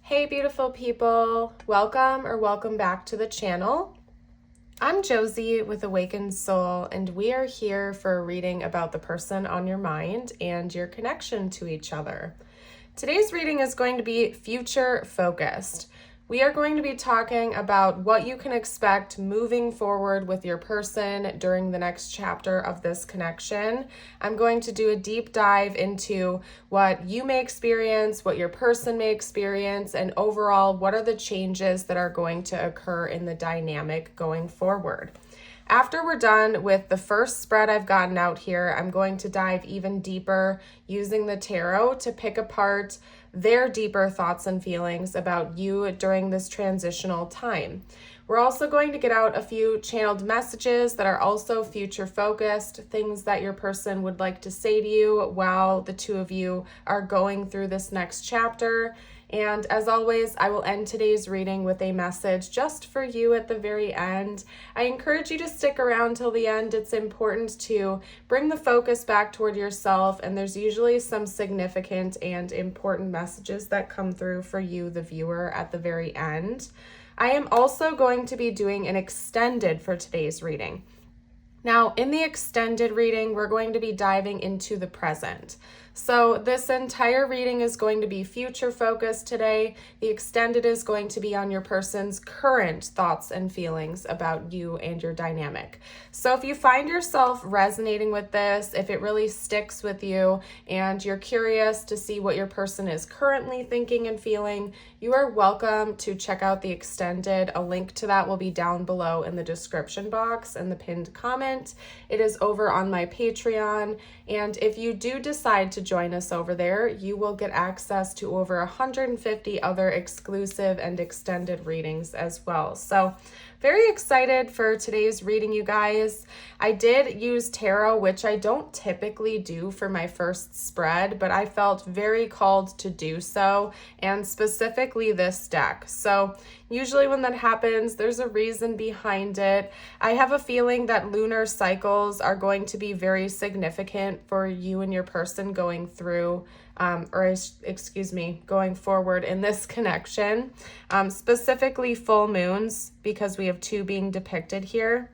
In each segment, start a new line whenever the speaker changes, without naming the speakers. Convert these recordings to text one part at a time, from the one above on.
Hey beautiful people, welcome back to the channel. I'm Josie with Awakened Soul, and we are here for a reading about the person on your mind and your connection to each other. Today's reading is going to be future focused. We are going to be talking about what you can expect moving forward with your person during the next chapter of this connection. I'm going to do a deep dive into what you may experience, what your person may experience, and overall, what are the changes that are going to occur in the dynamic going forward. After we're done with the first spread I've gotten out here, I'm going to dive even deeper using the tarot to pick apart their deeper thoughts and feelings about you during this transitional time. We're also going to get out a few channeled messages that are also future focused, things that your person would like to say to you while the two of you are going through this next chapter. And as always, I will end today's reading with a message just for you at the very end. I encourage you to stick around till the end. It's important to bring the focus back toward yourself, and there's usually some significant and important messages that come through for you, the viewer, at the very end. I am also going to be doing an extended for today's reading. Now, in the extended reading, we're going to be diving into the present. So this entire reading is going to be future focused today. The extended is going to be on your person's current thoughts and feelings about you and your dynamic. So if you find yourself resonating with this, if it really sticks with you and you're curious to see what your person is currently thinking and feeling, you are welcome to check out the extended. A link to that will be down below in the description box and the pinned comment. It is over on my Patreon. And if you do decide to join us over there, you will get access to over 150 other exclusive and extended readings as well. So very excited for today's reading, you guys. I did use tarot, which I don't typically do for my first spread, but I felt very called to do so, and specifically this deck. So usually when that happens, there's a reason behind it. I have a feeling that lunar cycles are going to be very significant for you and your person going through going forward in this connection, specifically full moons, because we have two being depicted here.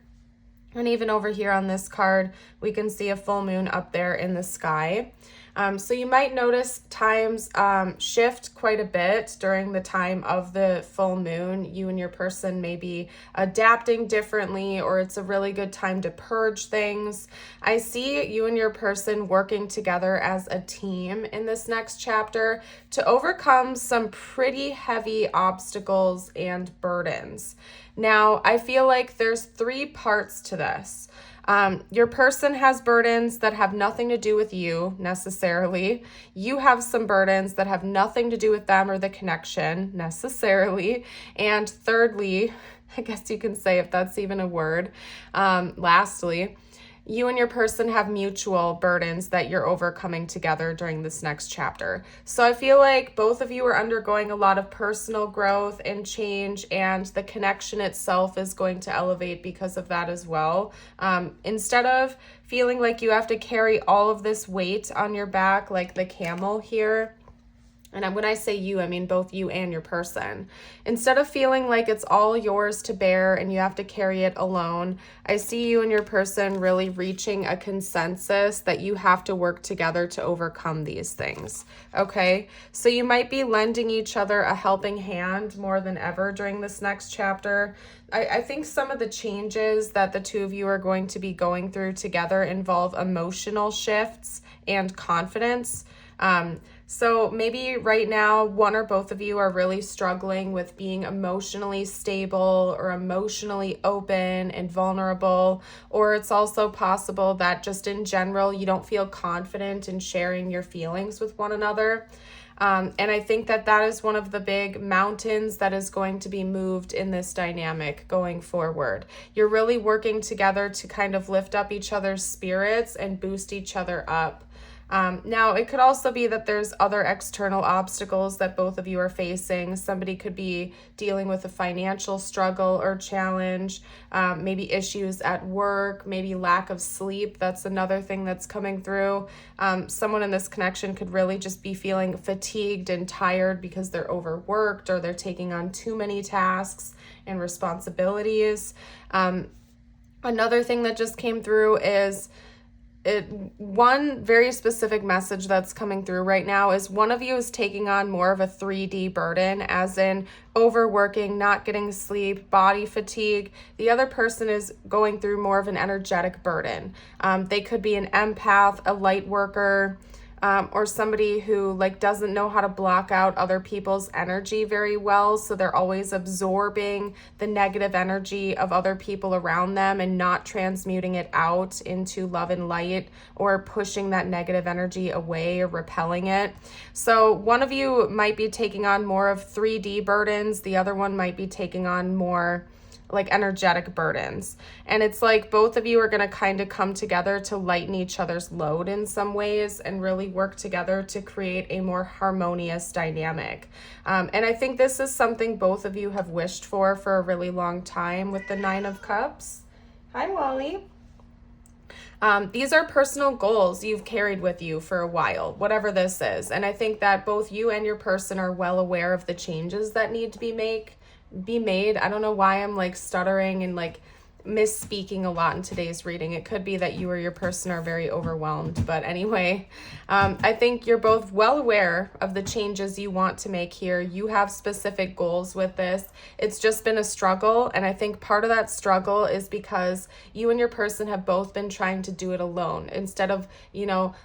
And even over here on this card, we can see a full moon up there in the sky. So you might notice times shift quite a bit during the time of the full moon. You and your person may be adapting differently, or it's a really good time to purge things. I see you and your person working together as a team in this next chapter to overcome some pretty heavy obstacles and burdens. Now, I feel like there's three parts to this. Your person has burdens that have nothing to do with you necessarily. You have some burdens that have nothing to do with them or the connection necessarily. And thirdly, I guess you can say, if that's even a word, lastly, you and your person have mutual burdens that you're overcoming together during this next chapter. So I feel like both of you are undergoing a lot of personal growth and change, and the connection itself is going to elevate because of that as well. Instead of feeling like you have to carry all of this weight on your back, like the camel here, and when I say you, I mean both you and your person. Instead of feeling like it's all yours to bear and you have to carry it alone, I see you and your person really reaching a consensus that you have to work together to overcome these things, okay? So you might be lending each other a helping hand more than ever during this next chapter. I think some of the changes that the two of you are going to be going through together involve emotional shifts and confidence. So maybe right now, one or both of you are really struggling with being emotionally stable or emotionally open and vulnerable, or it's also possible that just in general, you don't feel confident in sharing your feelings with one another. And I think that that is one of the big mountains that is going to be moved in this dynamic going forward. You're really working together to kind of lift up each other's spirits and boost each other up. Now, it could also be that there's other external obstacles that both of you are facing. Somebody could be dealing with a financial struggle or challenge, maybe issues at work, maybe lack of sleep. That's another thing that's coming through. Someone in this connection could really just be feeling fatigued and tired because they're overworked or they're taking on too many tasks and responsibilities. Another thing that just came through is one very specific message that's coming through right now is one of you is taking on more of a 3D burden, as in overworking, not getting sleep, body fatigue. The other person is going through more of an energetic burden. They could be an empath, a light worker, or somebody who doesn't know how to block out other people's energy very well. So they're always absorbing the negative energy of other people around them and not transmuting it out into love and light, or pushing that negative energy away or repelling it. So one of you might be taking on more of 3D burdens. The other one might be taking on more energetic burdens. And it's both of you are going to kind of come together to lighten each other's load in some ways and really work together to create a more harmonious dynamic. And I think this is something both of you have wished for a really long time with the 9 of Cups. Hi, Wally. These are personal goals you've carried with you for a while, whatever this is. And I think that both you and your person are well aware of the changes that need to be made. I don't know why I'm stuttering and misspeaking a lot in today's reading. It could be that you or your person are very overwhelmed, but anyway, I think you're both well aware of the changes you want to make here. You have specific goals with this. It's just been a struggle, and I think part of that struggle is because you and your person have both been trying to do it alone instead of,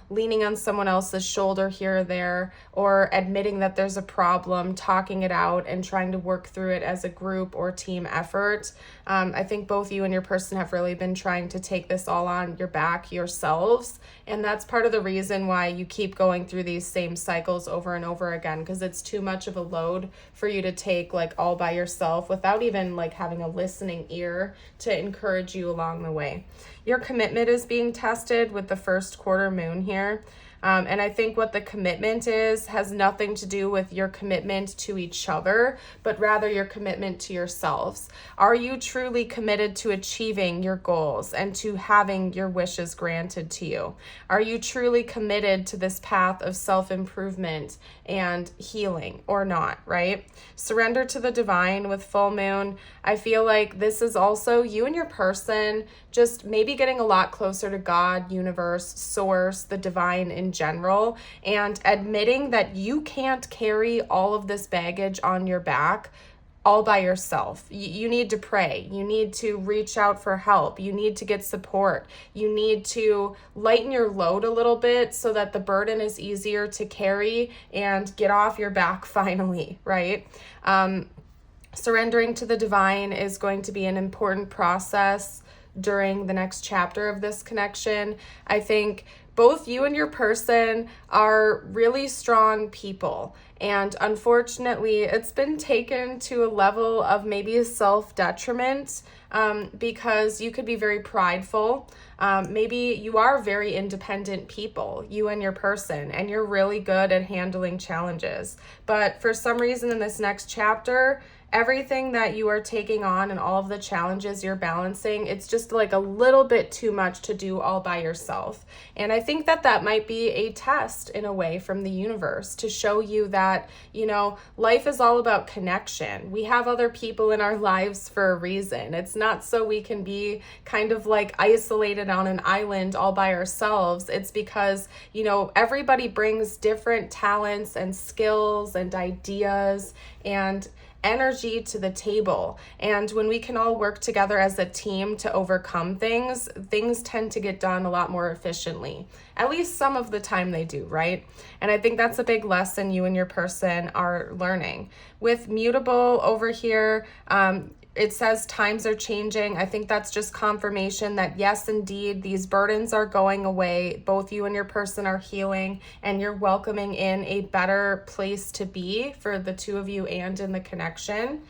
leaning on someone else's shoulder here or there, or admitting that there's a problem, talking it out, and trying to work through it as a group or team effort. I think both you and your person have really been trying to take this all on your back yourselves. And that's part of the reason why you keep going through these same cycles over and over again, because it's too much of a load for you to take all by yourself without even having a listening ear to encourage you along the way. Your commitment is being tested with the first quarter moon here. And I think what the commitment is has nothing to do with your commitment to each other, but rather your commitment to yourselves. Are you truly committed to achieving your goals and to having your wishes granted to you? Are you truly committed to this path of self-improvement and healing or not, right? Surrender to the divine with full moon. I feel like this is also you and your person just maybe getting a lot closer to God, universe, source, the divine in general, and admitting that you can't carry all of this baggage on your back all by yourself. You need to pray. You need to reach out for help. You need to get support. You need to lighten your load a little bit so that the burden is easier to carry and get off your back finally, right? Surrendering to the divine is going to be an important process during the next chapter of this connection. I think both you and your person are really strong people. And unfortunately, it's been taken to a level of maybe self-detriment because you could be very prideful. Maybe you are very independent people, you and your person, and you're really good at handling challenges. But for some reason in this next chapter, everything that you are taking on and all of the challenges you're balancing, it's just a little bit too much to do all by yourself. And I think that that might be a test in a way from the universe to show you that, life is all about connection. We have other people in our lives for a reason. It's not so we can be kind of isolated on an island all by ourselves. It's because, everybody brings different talents and skills and ideas and energy to the table. And when we can all work together as a team to overcome things tend to get done a lot more efficiently. At least some of the time they do, right? And I think that's a big lesson you and your person are learning. With mutable over here, it says times are changing. I think that's just confirmation that yes, indeed, these burdens are going away. Both you and your person are healing, and you're welcoming in a better place to be for the two of you and in the connection.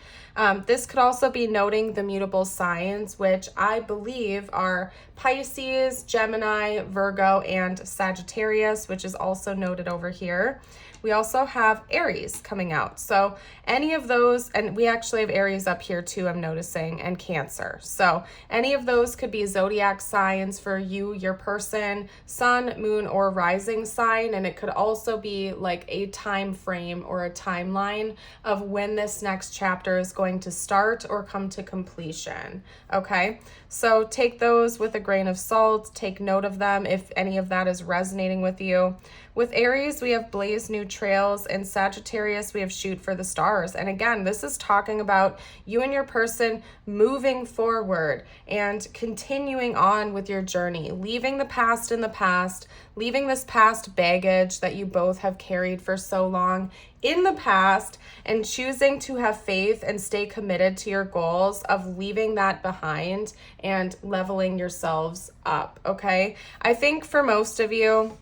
This could also be noting the mutable signs, which I believe are Pisces, Gemini, Virgo, and Sagittarius, which is also noted over here. We also have Aries coming out. So any of those, and we actually have Aries up here too, I'm noticing, and Cancer. So any of those could be zodiac signs for you, your person, sun, moon, or rising sign. And it could also be like a time frame or a timeline of when this next chapter is going to start or come to completion. Okay, so take those with a grain of salt. Take note of them if any of that is resonating with you. With Aries, we have blaze new trails, and Sagittarius, we have shoot for the stars. And again, this is talking about you and your person moving forward and continuing on with your journey, leaving the past in the past, leaving this past baggage that you both have carried for so long in the past, and choosing to have faith and stay committed to your goals of leaving that behind and leveling yourselves up, okay? I think for most of you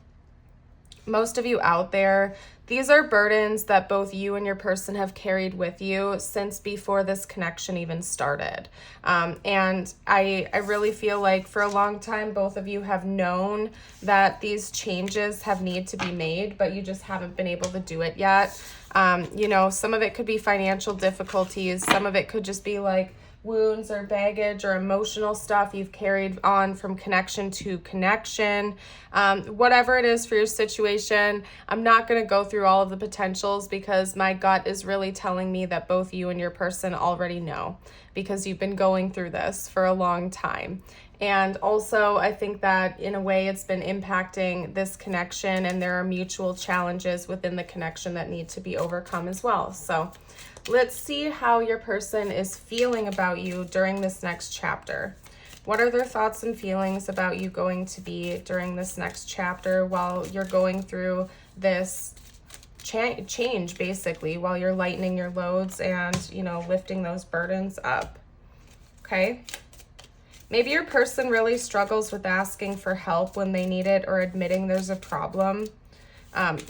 out there, these are burdens that both you and your person have carried with you since before this connection even started. And I really feel like for a long time, both of you have known that these changes have need to be made, but you just haven't been able to do it yet. You know, some of it could be financial difficulties. Some of it could just be like wounds or baggage or emotional stuff you've carried on from connection to connection. Whatever it is for your situation, I'm not going to go through all of the potentials because my gut is really telling me that both you and your person already know because you've been going through this for a long time. And also, I think that in a way it's been impacting this connection, and there are mutual challenges within the connection that need to be overcome as well. So let's see how your person is feeling about you during this next chapter. What are their thoughts and feelings about you going to be during this next chapter while you're going through this change, basically, while you're lightening your loads and, you know, lifting those burdens up? Okay. Maybe your person really struggles with asking for help when they need it or admitting there's a problem.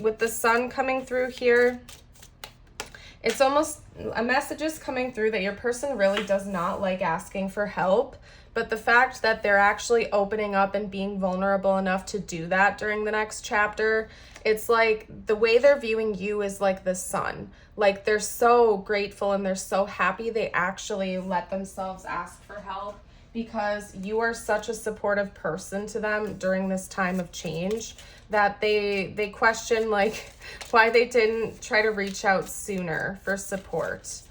With the sun coming through here, it's almost a message is coming through that your person really does not like asking for help, but the fact that they're actually opening up and being vulnerable enough to do that during the next chapter, it's like the way they're viewing you is like the sun. Like they're so grateful and they're so happy they actually let themselves ask for help, because you are such a supportive person to them during this time of change that they question like why they didn't try to reach out sooner for support.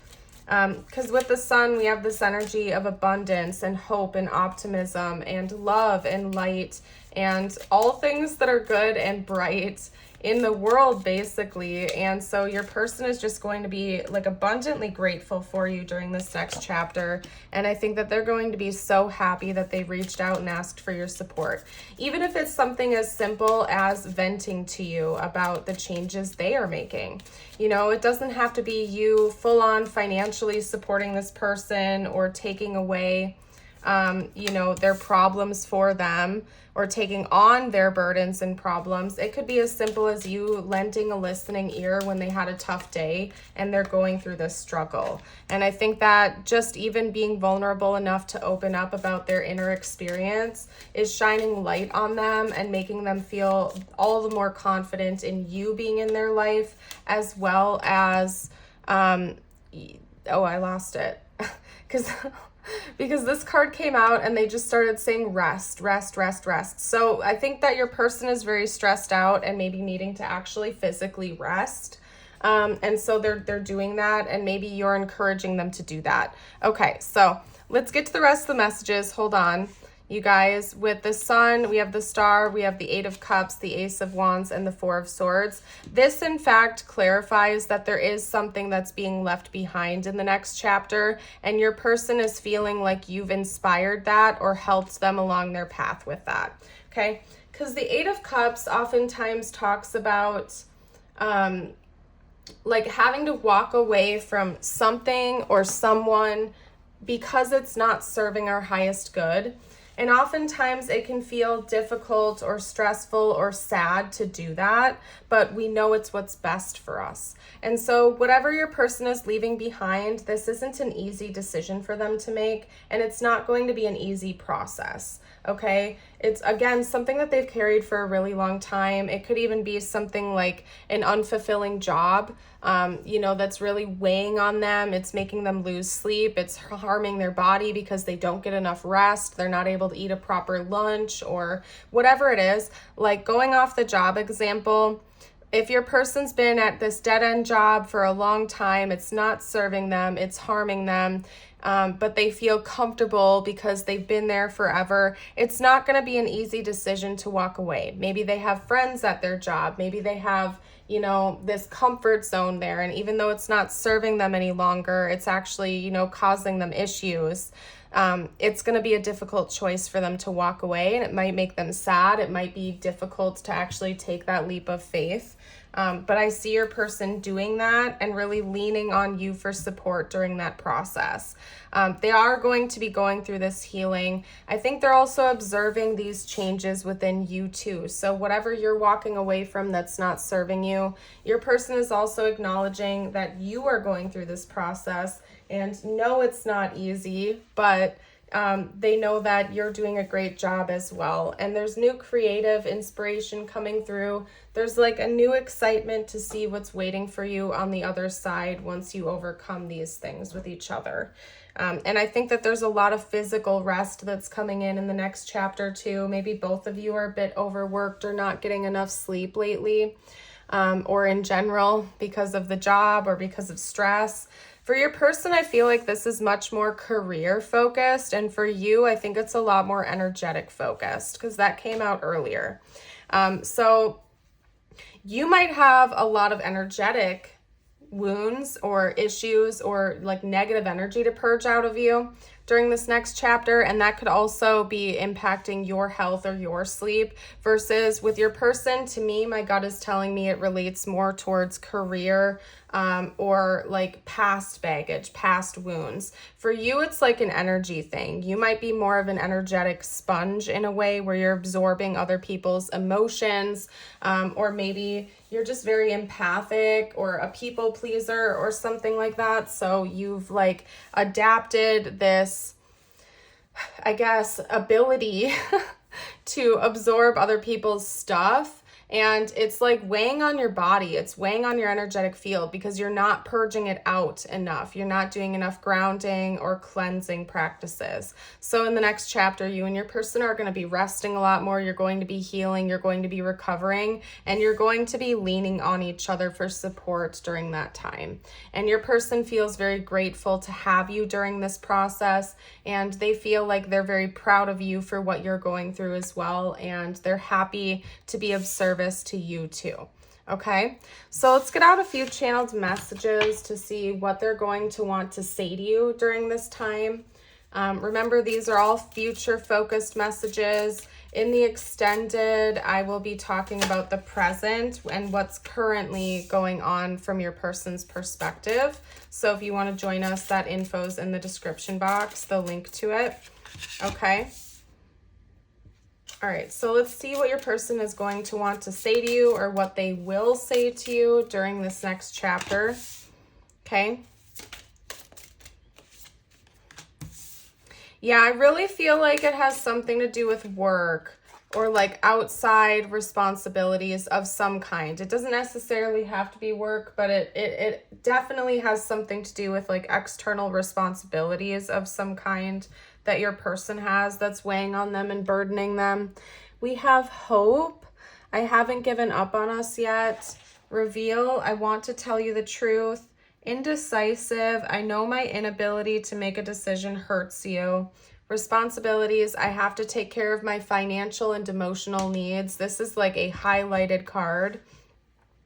Because with the sun, we have this energy of abundance and hope and optimism and love and light and all things that are good and bright in the world, basically. And so your person is just going to be like abundantly grateful for you during this next chapter. And I think that they're going to be so happy that they reached out and asked for your support. Even if it's something as simple as venting to you about the changes they are making. You know, it doesn't have to be you full on financially supporting this person or taking away you know, their problems for them or taking on their burdens and problems. It could be as simple as you lending a listening ear when they had a tough day and they're going through this struggle. And I think that just even being vulnerable enough to open up about their inner experience is shining light on them and making them feel all the more confident in you being in their life, as well as, I lost it. Because this card came out and they just started saying rest, rest, rest, rest. So I think that your person is very stressed out and maybe needing to actually physically rest. And so they're doing that, and maybe you're encouraging them to do that. Okay, so let's get to the rest of the messages. Hold on. You guys, with the sun, we have the star, we have the 8 of cups, the ace of wands, and the 4 of swords. This, in fact, clarifies that there is something that's being left behind in the next chapter, and your person is feeling like you've inspired that or helped them along their path with that, okay? Because the 8 of cups oftentimes talks about like having to walk away from something or someone because it's not serving our highest good. And oftentimes it can feel difficult or stressful or sad to do that, but we know it's what's best for us. And so whatever your person is leaving behind, this isn't an easy decision for them to make, and it's not going to be an easy process. Okay, it's again something that they've carried for a really long time. It could even be something like an unfulfilling job, that's really weighing on them. It's making them lose sleep. It's harming their body because they don't get enough rest. They're not able to eat a proper lunch or whatever it is. Like going off the job example, if your person's been at this dead-end job for a long time, it's not serving them, it's harming them, but they feel comfortable because they've been there forever, it's not going to be an easy decision to walk away. Maybe they have friends at their job. Maybe they have, this comfort zone there. And even though it's not serving them any longer, it's actually, causing them issues. It's going to be a difficult choice for them to walk away, and it might make them sad. It might be difficult to actually take that leap of faith. But I see your person doing that and really leaning on you for support during that process. They are going to be going through this healing. I think they're also observing these changes within you too. So whatever you're walking away from that's not serving you, your person is also acknowledging that you are going through this process. And no, it's not easy, but they know that you're doing a great job as well. And there's new creative inspiration coming through. There's like a new excitement to see what's waiting for you on the other side once you overcome these things with each other. And I think that there's a lot of physical rest that's coming in the next chapter too. Maybe both of you are a bit overworked or not getting enough sleep lately, or in general because of the job or because of stress. For your person, I feel like this is much more career focused. And for you, I think it's a lot more energetic focused because that came out earlier. So you might have a lot of energetic wounds or issues or like negative energy to purge out of you during this next chapter, and that could also be impacting your health or your sleep. Versus with your person, to me, my gut is telling me it relates more towards career, or like past baggage, past wounds. For you, it's like an energy thing. You might be more of an energetic sponge in a way where you're absorbing other people's emotions, or maybe you're just very empathic or a people pleaser or something like that. So you've like adapted this, I guess, ability to absorb other people's stuff. And it's like weighing on your body. It's weighing on your energetic field because you're not purging it out enough. You're not doing enough grounding or cleansing practices. So in the next chapter, you and your person are going to be resting a lot more. You're going to be healing. You're going to be recovering. And you're going to be leaning on each other for support during that time. And your person feels very grateful to have you during this process. And they feel like they're very proud of you for what you're going through as well. And they're happy to be of service to you too. Okay, so let's get out a few channeled messages to see what they're going to want to say to you during this time. Remember, these are all future focused messages. In the extended, I will be talking about the present and what's currently going on from your person's perspective. So if you want to join us, that info's in the description box, the link to it. Okay. All right, so let's see what your person is going to want to say to you or what they will say to you during this next chapter. Okay. Yeah, I really feel like it has something to do with work or like outside responsibilities of some kind. It doesn't necessarily have to be work, but it definitely has something to do with like external responsibilities of some kind that your person has that's weighing on them and burdening them. We have hope. I haven't given up on us yet. Reveal. I want to tell you the truth. Indecisive. I know my inability to make a decision hurts you. Responsibilities. I have to take care of my financial and emotional needs. This is like a highlighted card.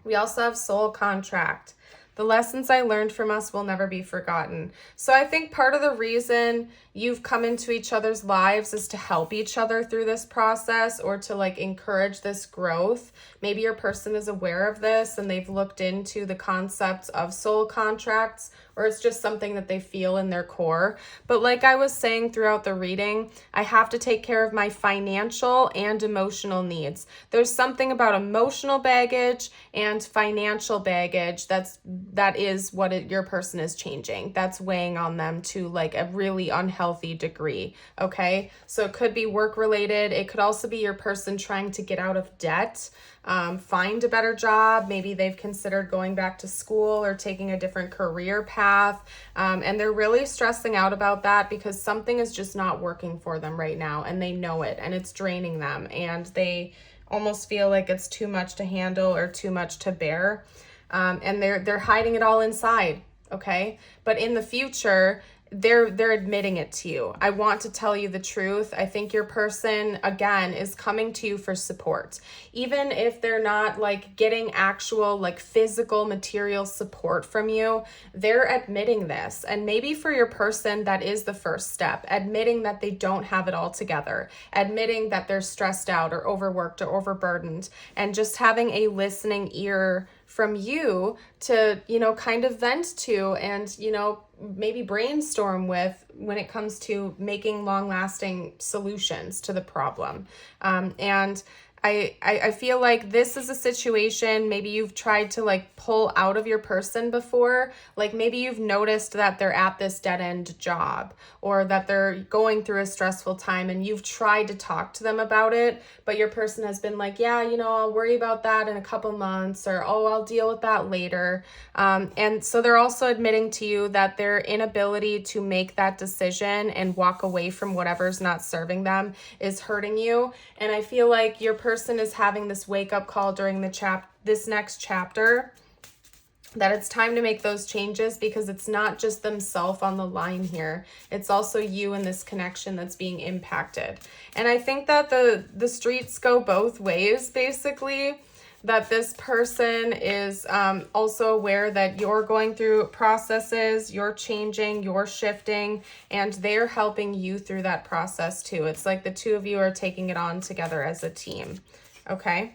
We also have soul contract. The lessons I learned from us will never be forgotten. So I think part of the reason you've come into each other's lives is to help each other through this process, or to like encourage this growth. Maybe your person is aware of this and they've looked into the concepts of soul contracts, or it's just something that they feel in their core. But like I was saying throughout the reading, I have to take care of my financial and emotional needs. There's something about emotional baggage and financial baggage that is what your person is changing. That's weighing on them to like a really unhealthy degree, okay? So it could be work related. It could also be your person trying to get out of debt, find a better job. Maybe they've considered going back to school or taking a different career path. And they're really stressing out about that because something is just not working for them right now, and they know it, and it's draining them, and they almost feel like it's too much to handle or too much to bear. And they're hiding it all inside, okay? But in the future, they're admitting it to you. I want to tell you the truth. I think your person, again, is coming to you for support. Even if they're not like getting actual like physical material support from you, they're admitting this. And maybe for your person, that is the first step, admitting that they don't have it all together, admitting that they're stressed out or overworked or overburdened, and just having a listening ear from you to, kind of vent to and, maybe brainstorm with when it comes to making long-lasting solutions to the problem. And I feel like this is a situation, maybe you've tried to like pull out of your person before. Like maybe you've noticed that they're at this dead-end job, or that they're going through a stressful time, and you've tried to talk to them about it, but your person has been like, yeah, I'll worry about that in a couple months, or, oh, I'll deal with that later. And so they're also admitting to you that their inability to make that decision and walk away from whatever's not serving them is hurting you. And I feel like your person is having this wake-up call during this next chapter, that it's time to make those changes, because it's not just themselves on the line here. It's also you and this connection that's being impacted. And I think that the streets go both ways, basically, that this person is also aware that you're going through processes, you're changing, you're shifting, and they're helping you through that process too. It's like the two of you are taking it on together as a team, okay?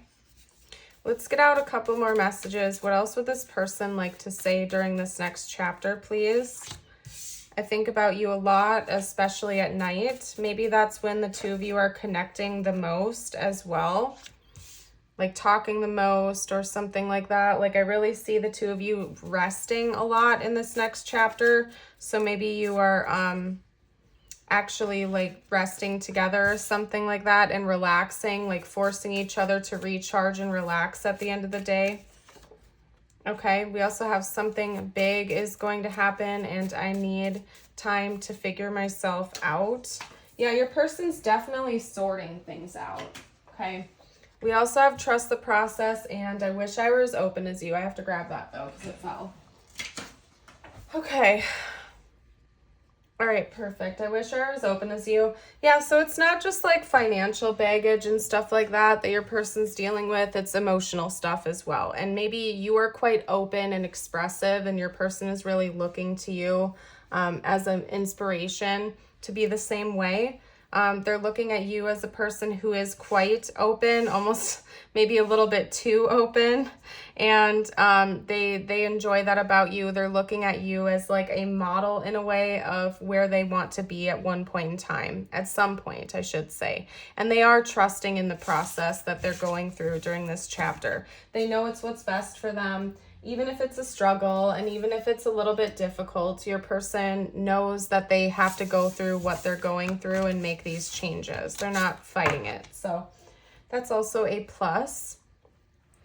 Let's get out a couple more messages. What else would this person like to say during this next chapter, please? I think about you a lot, especially at night. Maybe that's when the two of you are connecting the most as well, like talking the most or something like that. Like I really see the two of you resting a lot in this next chapter. So maybe you are actually like resting together or something like that, and relaxing, like forcing each other to recharge and relax at the end of the day. Okay, we also have something big is going to happen, and I need time to figure myself out. Yeah, your person's definitely sorting things out. Okay, we also have trust the process, and I wish I were as open as you. I have to grab that though because it fell. Okay. All right, perfect. I wish I were as open as you. Yeah, so it's not just like financial baggage and stuff like that your person's dealing with. It's emotional stuff as well. And maybe you are quite open and expressive, and your person is really looking to you as an inspiration to be the same way. They're looking at you as a person who is quite open, almost maybe a little bit too open, and they enjoy that about you. They're looking at you as like a model in a way of where they want to be at one point in time, at some point, I should say. And they are trusting in the process that they're going through during this chapter. They know it's what's best for them. Even if it's a struggle, and even if it's a little bit difficult, your person knows that they have to go through what they're going through and make these changes. They're not fighting it. So that's also a plus.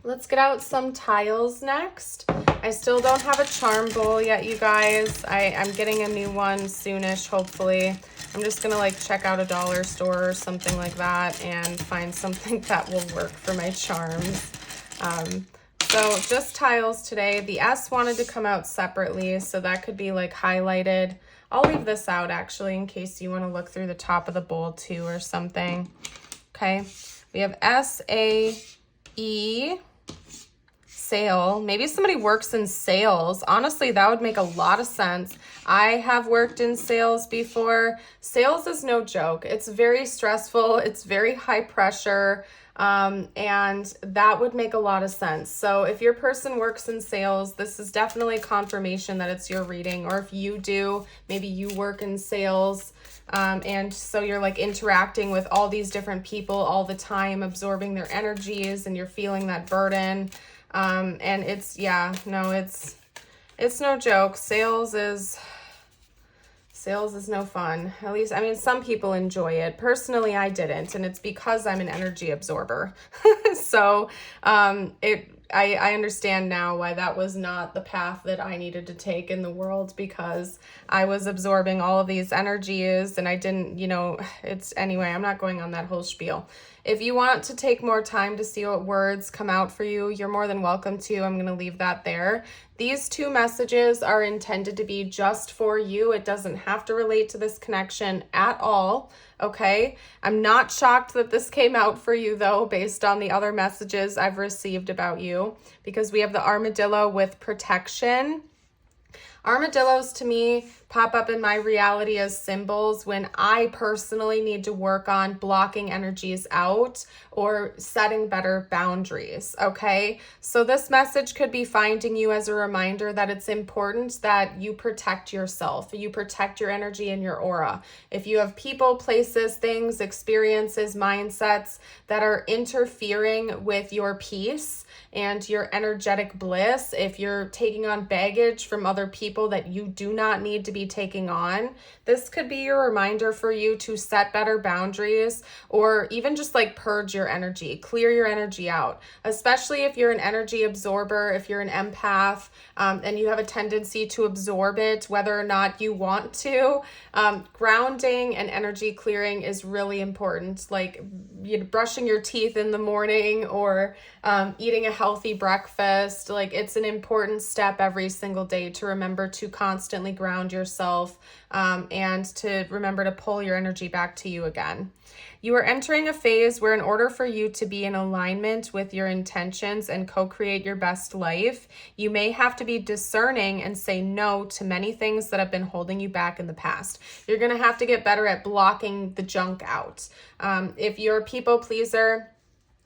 Let's get out some tiles next. I still don't have a charm bowl yet, you guys. I'm getting a new one soonish, hopefully. I'm just going to like check out a dollar store or something like that and find something that will work for my charms. So just tiles today. The S wanted to come out separately, so that could be like highlighted. I'll leave this out actually in case you want to look through the top of the bowl too or something. Okay, we have S-A-E, sale. Maybe somebody works in sales. Honestly, that would make a lot of sense. I have worked in sales before. Sales is no joke. It's very stressful. It's very high pressure. And that would make a lot of sense. So if your person works in sales, this is definitely confirmation that it's your reading. Or if you do, maybe you work in sales. And so you're like interacting with all these different people all the time, absorbing their energies, and you're feeling that burden. And it's no joke. Sales is no fun. At least, I mean, some people enjoy it. Personally, I didn't, and it's because I'm an energy absorber. So, I understand now why that was not the path that I needed to take in the world, because I was absorbing all of these energies and I didn't, anyway, I'm not going on that whole spiel. If you want to take more time to see what words come out for you, you're more than welcome to. I'm going to leave that there. These 2 messages are intended to be just for you. It doesn't have to relate to this connection at all. Okay, I'm not shocked that this came out for you though, based on the other messages I've received about you, because we have the armadillo with protection. Armadillos to me pop up in my reality as symbols when I personally need to work on blocking energies out or setting better boundaries, okay? So this message could be finding you as a reminder that it's important that you protect yourself, you protect your energy and your aura. If you have people, places, things, experiences, mindsets that are interfering with your peace and your energetic bliss, if you're taking on baggage from other people that you do not need to be taking on, this could be your reminder for you to set better boundaries, or even just like purge your energy, clear your energy out, especially if you're an energy absorber, if you're an empath, and you have a tendency to absorb it, whether or not you want to. Grounding and energy clearing is really important, like brushing your teeth in the morning or eating a healthy breakfast. Like, it's an important step every single day to remember to constantly ground yourself, and to remember to pull your energy back to you again. You are entering a phase where, in order for you to be in alignment with your intentions and co-create your best life, you may have to be discerning and say no to many things that have been holding you back in the past. You're going to have to get better at blocking the junk out. If you're a people pleaser,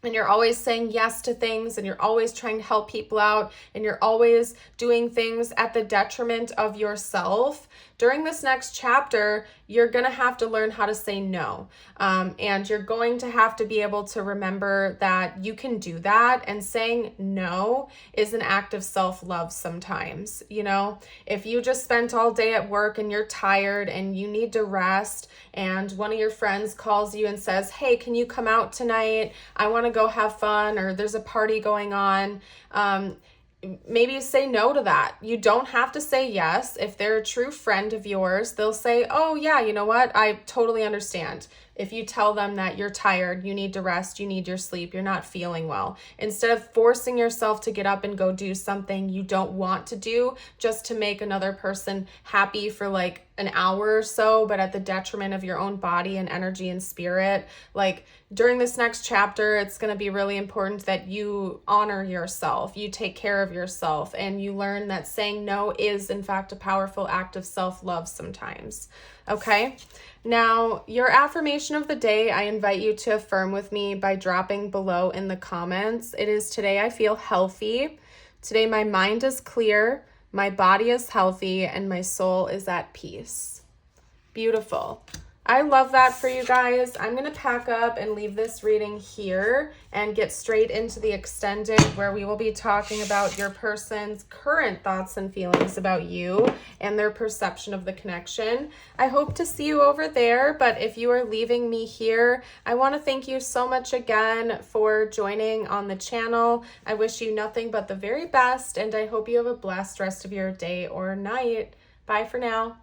and you're always saying yes to things, and you're always trying to help people out, and you're always doing things at the detriment of yourself, during this next chapter, you're going to have to learn how to say no. And you're going to have to be able to remember that you can do that. And saying no is an act of self-love sometimes. If you just spent all day at work and you're tired and you need to rest, and one of your friends calls you and says, hey, can you come out tonight? I want to go have fun, or there's a party going on. Maybe say no to that. You don't have to say yes. If they're a true friend of yours, they'll say, oh yeah, you know what? I totally understand. If you tell them that you're tired, you need to rest, you need your sleep, you're not feeling well, instead of forcing yourself to get up and go do something you don't want to do just to make another person happy for like an hour or so, but at the detriment of your own body and energy and spirit. Like, during this next chapter, it's going to be really important that you honor yourself, you take care of yourself, and you learn that saying no is in fact a powerful act of self-love sometimes. Okay? Now, your affirmation of the day, I invite you to affirm with me by dropping below in the comments. It is: today I feel healthy. Today my mind is clear, my body is healthy, and my soul is at peace. Beautiful. I love that for you guys. I'm going to pack up and leave this reading here and get straight into the extended, where we will be talking about your person's current thoughts and feelings about you and their perception of the connection. I hope to see you over there, but if you are leaving me here, I want to thank you so much again for joining on the channel. I wish you nothing but the very best, and I hope you have a blessed rest of your day or night. Bye for now.